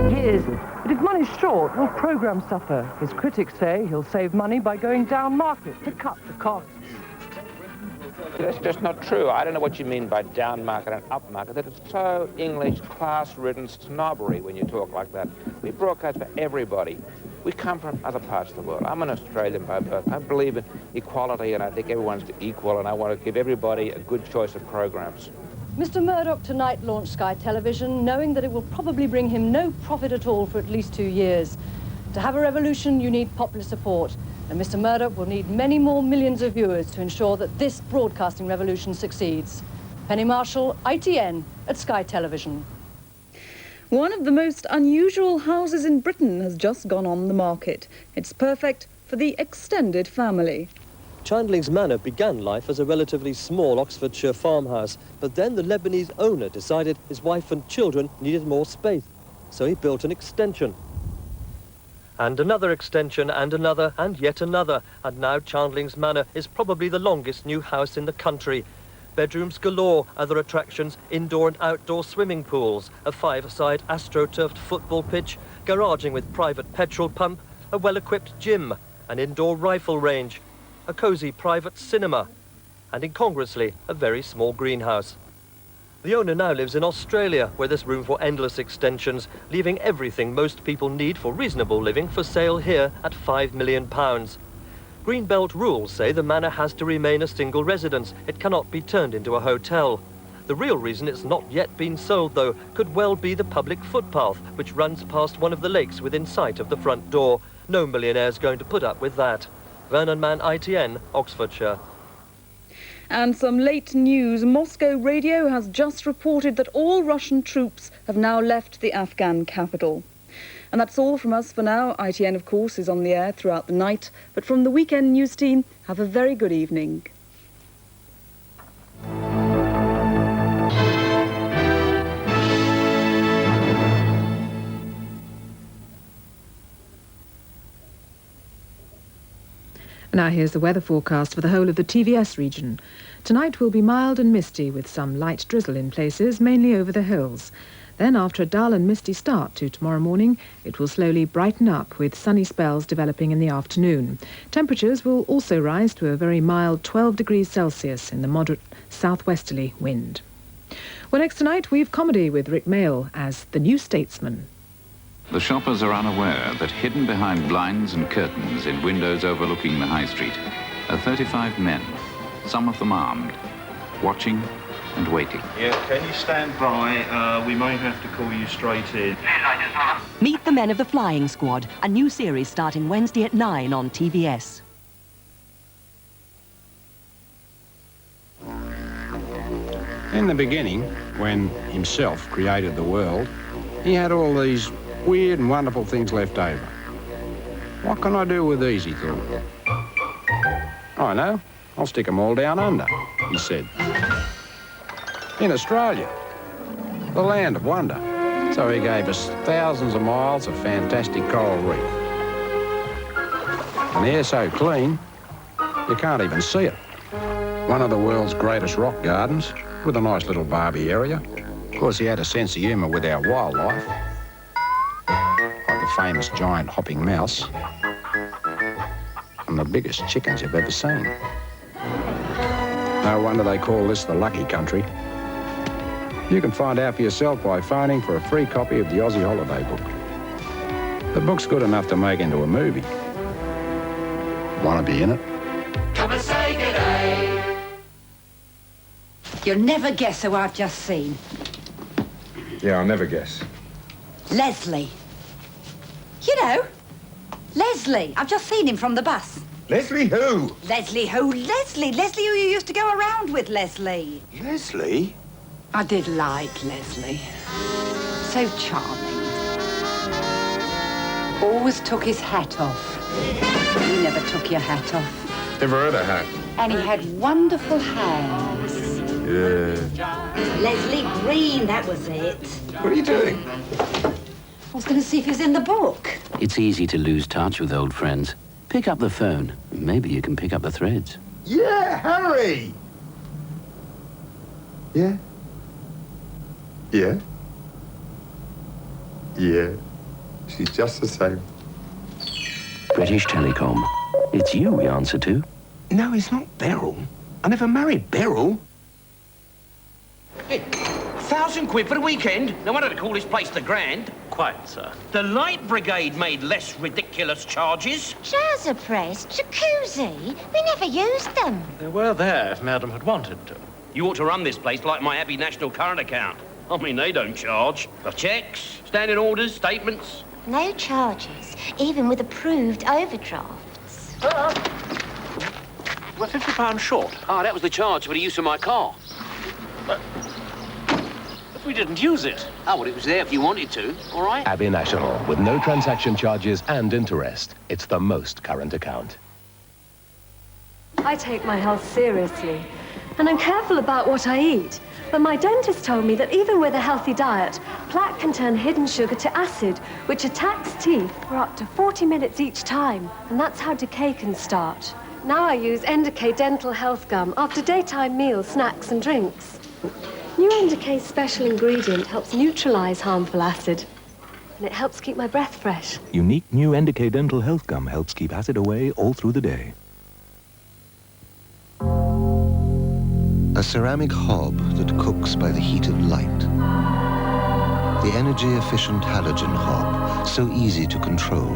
Years. But if money's short, will programmes suffer? His critics say he'll save money by going down market to cut the costs. That's just not true. I don't know what you mean by down market and up market. That is so English, class-ridden snobbery when you talk like that. We broadcast for everybody. We come from other parts of the world. I'm an Australian by birth. I believe in equality, and I think everyone's equal, and I want to give everybody a good choice of programs. Mr. Murdoch tonight launched Sky Television, knowing that it will probably bring him no profit at all for at least 2 years. To have a revolution, you need popular support, and Mr. Murdoch will need many more millions of viewers to ensure that this broadcasting revolution succeeds. Penny Marshall, ITN, at Sky Television. One of the most unusual houses in Britain has just gone on the market. It's perfect for the extended family. Chandling's Manor began life as a relatively small Oxfordshire farmhouse, but then the Lebanese owner decided his wife and children needed more space, so he built an extension. And another extension, and another, and yet another, and now Chandling's Manor is probably the longest new house in the country. Bedrooms galore, other attractions, indoor and outdoor swimming pools, a five-a-side astroturfed football pitch, garaging with private petrol pump, a well-equipped gym, an indoor rifle range, a cosy private cinema, and incongruously, a very small greenhouse. The owner now lives in Australia, where there's room for endless extensions, leaving everything most people need for reasonable living for sale here at £5 million. Greenbelt rules say the manor has to remain a single residence. It cannot be turned into a hotel. The real reason it's not yet been sold, though, could well be the public footpath, which runs past one of the lakes within sight of the front door. No millionaire's going to put up with that. Vernon Mann, ITN, Oxfordshire. And some late news. Moscow radio has just reported that all Russian troops have now left the Afghan capital. And that's all from us for now. ITN, of course, is on the air throughout the night. But from the Weekend News team, have a very good evening. Now here's the weather forecast for the whole of the TVS region. Tonight will be mild and misty with some light drizzle in places, mainly over the hills. Then, after a dull and misty start to tomorrow morning, it will slowly brighten up with sunny spells developing in the afternoon. Temperatures will also rise to a very mild 12 degrees Celsius in the moderate southwesterly wind. Well, next tonight we've comedy with Rick Mail as the new Statesman. The shoppers are unaware that hidden behind blinds and curtains in windows overlooking the high street are 35 men, some of them armed, watching and waiting. Yeah, can you stand by? We may have to call you straight in. Meet the Men of the Flying Squad, a new series starting Wednesday at 9 on TVS. In the beginning, when himself created the world, he had all these weird and wonderful things left over. What can I do with these, he thought. I know, I'll stick them all down under, he said. In Australia, the land of wonder. So he gave us thousands of miles of fantastic coral reef. An air so clean, you can't even see it. One of the world's greatest rock gardens, with a nice little Barbie area. Of course, he had a sense of humour with our wildlife, like the famous giant hopping mouse and the biggest chickens you've ever seen. No wonder they call this the lucky country. You can find out for yourself by phoning for a free copy of the Aussie Holiday Book. The book's good enough to make into a movie. Want to be in it? Come and say good day. You'll never guess who I've just seen. Yeah, I'll never guess. Leslie. You know, Leslie. I've just seen him from the bus. Leslie who? Leslie who? Leslie. Leslie who you used to go around with, Leslie. Leslie? I did like Leslie. So charming. Always took his hat off. You never took your hat off. Never had a hat. And he had wonderful hands. Yeah. Leslie Green, that was it. What are you doing? I was going to see if he was in the book. It's easy to lose touch with old friends. Pick up the phone. Maybe you can pick up the threads. Yeah, hurry! Yeah? Yeah? Yeah. She's just the same. British Telecom. It's you we answer to. No, it's not Beryl. I never married Beryl. Hey, £1,000 for the weekend? No wonder they call this place the Grand. Quite, sir. The Light Brigade made less ridiculous charges. Trouser press, jacuzzi. We never used them. They were there if Madam had wanted to. You ought to run this place like my Abbey National current account. I mean, they don't charge. The checks, standing orders, statements. No charges, even with approved overdrafts. We're £50 short. Ah, that was the charge for the use of my car. But we didn't use it. Oh, well, it was there if you wanted to, all right? Abbey National, with no transaction charges and interest. It's the most current account. I take my health seriously, and I'm careful about what I eat. But my dentist told me that even with a healthy diet, plaque can turn hidden sugar to acid, which attacks teeth for up to 40 minutes each time. And that's how decay can start. Now I use Endekay dental health gum after daytime meals, snacks and drinks. New Endekay's special ingredient helps neutralize harmful acid, and it helps keep my breath fresh. Unique new Endekay dental health gum helps keep acid away all through the day. A ceramic hob that cooks by the heat of light. The energy-efficient halogen hob, so easy to control,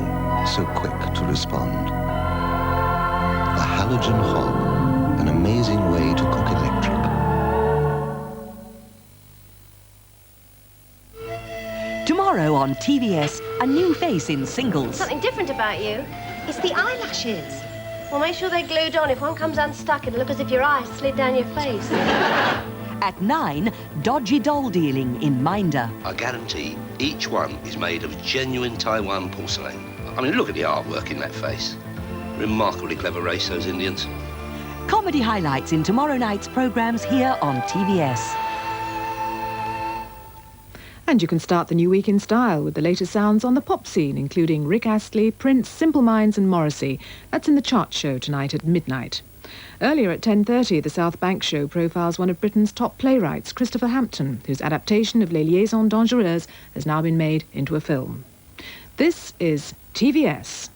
so quick to respond. A halogen hob, an amazing way to cook electric. Tomorrow on TVS, a new face in singles. Something different about you. It's the eyelashes. Well, make sure they're glued on. If one comes unstuck, it'll look as if your eye slid down your face. At 9, dodgy doll dealing in Minder. I guarantee each one is made of genuine Taiwan porcelain. I mean, look at the artwork in that face. Remarkably clever race, those Indians. Comedy highlights in tomorrow night's programmes here on TVS. And you can start the new week in style with the latest sounds on the pop scene, including Rick Astley, Prince, Simple Minds and Morrissey. That's in the Chart Show tonight at midnight. Earlier at 10:30, the South Bank Show profiles one of Britain's top playwrights, Christopher Hampton, whose adaptation of Les Liaisons Dangereuses has now been made into a film. This is TVS.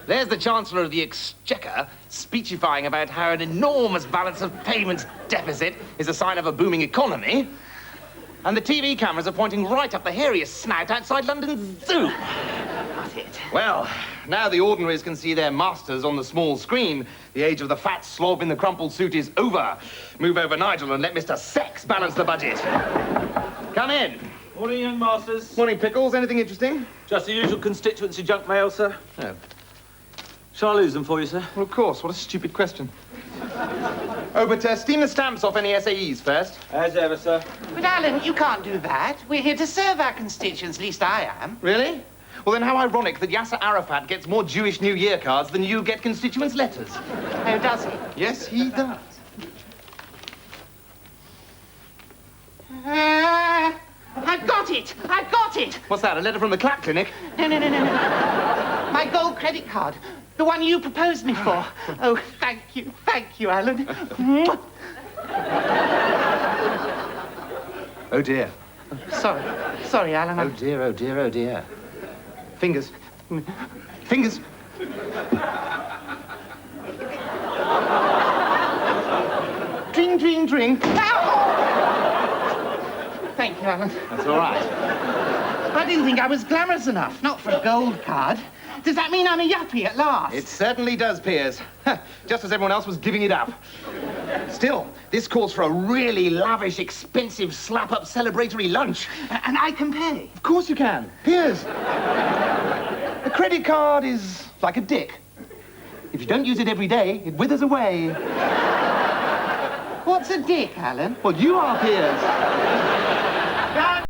There's the Chancellor of the Exchequer speechifying about how an enormous balance of payments deficit is a sign of a booming economy. And the TV cameras are pointing right up the hairiest snout outside London's zoo. That's it. Well, now the ordinaries can see their masters on the small screen. The age of the fat slob in the crumpled suit is over. Move over, Nigel, and let Mr. Sex balance the budget. Come in. Morning, young masters. Morning, Pickles. Anything interesting? Just the usual constituency junk mail, sir. Oh. Shall I lose them for you, sir? Well, of course. What a stupid question. Oh, but steam the stamps off any SAEs first. As ever, sir. But, Alan, you can't do that. We're here to serve our constituents, at least I am. Really? Well, then how ironic that Yasser Arafat gets more Jewish New Year cards than you get constituents' letters. Oh, does he? Yes, he does. I've got it! I've got it! What's that, a letter from the Clap Clinic? No. My gold credit card. The one you proposed me for. Oh, thank you, Alan. Oh, dear. Sorry, Alan. Oh, dear, oh, dear, oh, dear. Fingers. Fingers. Dring. Ow! Thank you, Alan. That's all right. I didn't think I was glamorous enough. Not for a gold card. Does that mean I'm a yuppie at last? It certainly does, Piers. Just as everyone else was giving it up. Still, this calls for a really lavish, expensive, slap-up celebratory lunch. And I can pay. Of course you can. Here's. A credit card is like a dick. If you don't use it every day, it withers away. What's a dick, Alan? Well, you are, Piers.